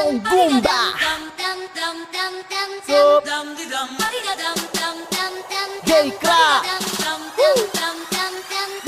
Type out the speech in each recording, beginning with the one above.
Boom Goomba. Sup Gay Crack.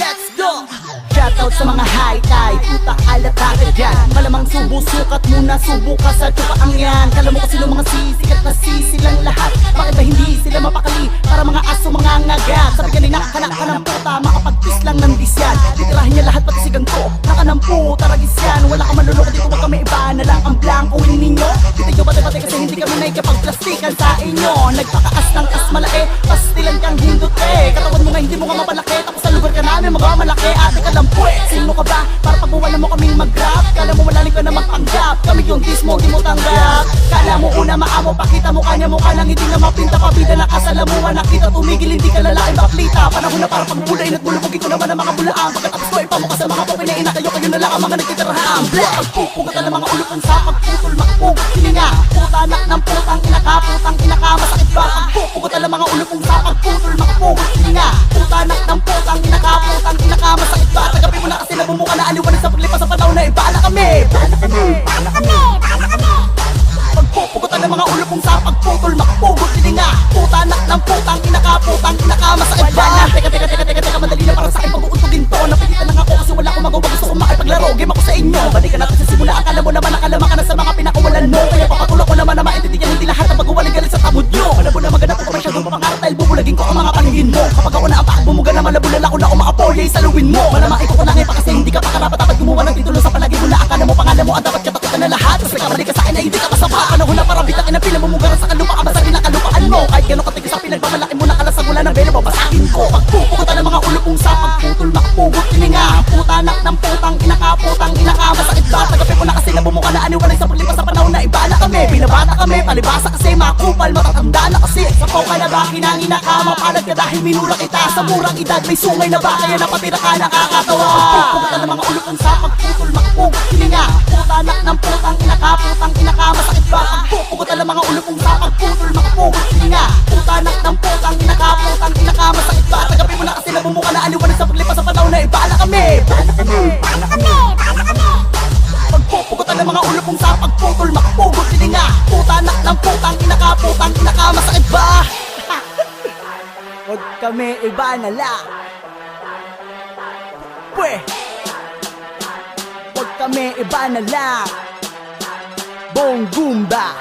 Let's go. Shoutout sa mga high-tie, puta alata ka dyan. Malamang subo, sukat muna, subo ka sa tupaang yan. Kala mo kasi ng mga sisikat na sisilang lahat. Bakit ba hindi sila mapakali? Para mga aso, mga ngagat. Sabi kanina, kanak ka ng puta, makapagpis lang ng disyan. Titirahin niya lahat, pati sigang ko, naka ng puta, ragis yan. Wala ka manluloko dito, wag kami iba na lang ang blancoin ninyo. Dito nyo bate-bate kasi hindi kami naikapagplastikan sa inyo. Nagpakaas ng kasmalae, pastilan kang hindot eh. Katawan mo nga hindi mo nga mapalaki, tapos sa lugar ka namin mga malaki. Ate ka lang puwet, sino ka ba? Para pag wala mo kaming mag-rap, kala mo malalim ka na magpanggap. Kami yung dis mo, di mo tanggap. Kala mo una maamo, pakita mo kanya mo ka nang hindi na mapinta. Pabida na kasalamuhan, nakita tumigil, hindi ka lalaki baklita. Panahon na para pagbulain at bulubugin ko naman ang mga bulaan. Pagkatapos ko ipamuka sa mga popinain na kayo na lang ang mga nagtitirahang black. Pagpupugat ng mga ulo kung sa pagputol, makapugot hininga. Puta anak ng putang inaka, putang inaka, masakit ba? Pagpupugat ng mga ulo kung sa pagputol, makapugot hininga. Puta anak ng putang inaka, putang inaka, masakit ba? Tagapi mo na kasi nabumuka na aliwanag sa paglipas sa panahon na iba na kami. Pagpupugot ng mga ulo kung sa pagputol, makapugot hininga. Puta anak ng putang inaka, masakit ba? Teka, madali na para sa akin pag-uuntugin to. Napilitan lang ako kasi wala akong magawa, gusto kong makipaglaro. Game ako sa inyo, balikan natin sa simula. Akala mo naman nakalama ka na sa mga pinakawalan mo. Kaya papatulak ko naman na maintindihan hindi lahat ang pagwawaling galit sa tamod nyo. Alam mo na maganda ko masyadong papangarap dahil bubulagin ko ang mga paningin mo. Kapag ako na ang pakbumuga na malabulala ko na umakapoy ay saluwin mo. Malamang ikaw ko lang pa kasi hindi ka pa karapat-dapat gumawa ng titulo sa palagi mo na akala mo pangalan mo ang dapat katakutan na lahat. Tapos nagkamali ka sa akin na hindi ka masama. Panahon na para bitakin ang pinamumugaran sa kalupa ka basagin ang kalupaan mo. Kahit gano'ng katigas sa pinagmamalaki mo na kalasag wala ng belo babasahin ko. Pagpupugutan ng mga ulo kung sa pagputol makapugot hininga. Puta anak ng putang inaka, putang inaka, masakit ba? Tagapi mo na kasi nabumuka na aniwanag sa paglipas sa panahon na iba na kami. Binabata kami, palibasa kasi makupal, matatanda na kasi. Sapaw ka na ba, kinangina ka, mapalag ka dahil minura kita. Sa murang edad may sungay na ba, kaya napatira ka nakakatawa. Pagpupugutan ng mga ulo kung sa pagputol makapugot hininga. Puta anak ng putang inaka, masakit ba? Pagpupugutan ng mga ulo kung sa pagputol makapugot hininga. Puta anak ng putang inaka, masakit ba? Tagapi mo na kasi nabumuka na aliwanag sa paglipas sa panahon na iba na kami. Pagpupugutan ng mga ulo kung sa pagputol makapugot hininga. Puta anak ng putang inaka, masakit ba? Huwag kami iba na lang. Pwe, huwag kami iba na lang. Boom Goomba.